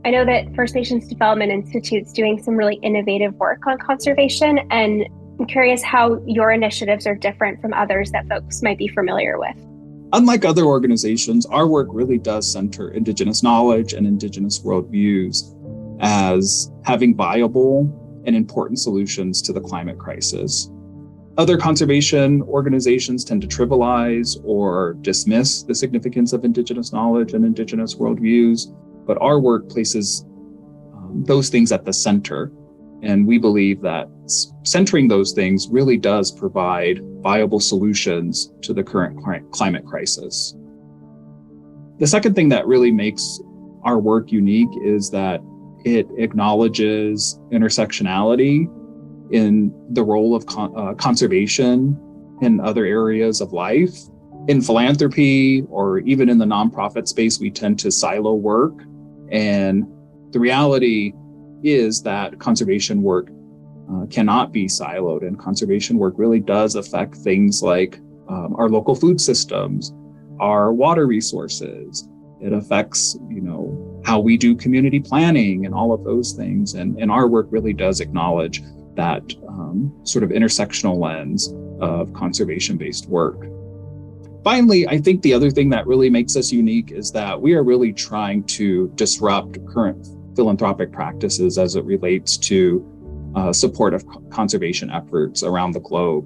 I know that First Nations Development Institute's doing some really innovative work on conservation, and I'm curious how your initiatives are different from others that folks might be familiar with. Unlike other organizations, our work really does center Indigenous knowledge and Indigenous worldviews as having viable and important solutions to the climate crisis. Other conservation organizations tend to trivialize or dismiss the significance of Indigenous knowledge and Indigenous worldviews, but our work places those things at the center. And we believe that centering those things really does provide viable solutions to the current climate crisis. The second thing that really makes our work unique is that it acknowledges intersectionality in the role of conservation in other areas of life. In philanthropy or even in the nonprofit space, we tend to silo work. And the reality is that conservation work cannot be siloed, and conservation work really does affect things like our local food systems, our water resources. It affects, how we do community planning and all of those things. And our work really does acknowledge that sort of intersectional lens of conservation-based work. Finally, I think the other thing that really makes us unique is that we are really trying to disrupt current philanthropic practices as it relates to support of conservation efforts around the globe.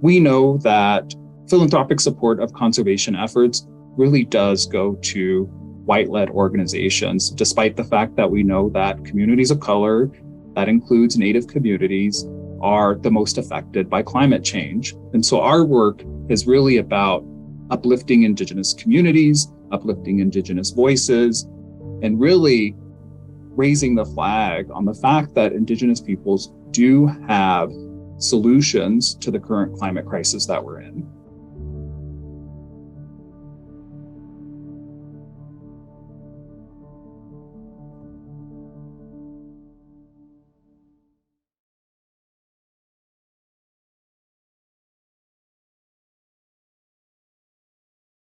We know that philanthropic support of conservation efforts really does go to white-led organizations, despite the fact that we know that communities of color, that includes Native communities, are the most affected by climate change. And so our work is really about uplifting Indigenous communities, uplifting Indigenous voices, and really raising the flag on the fact that Indigenous peoples do have solutions to the current climate crisis that we're in.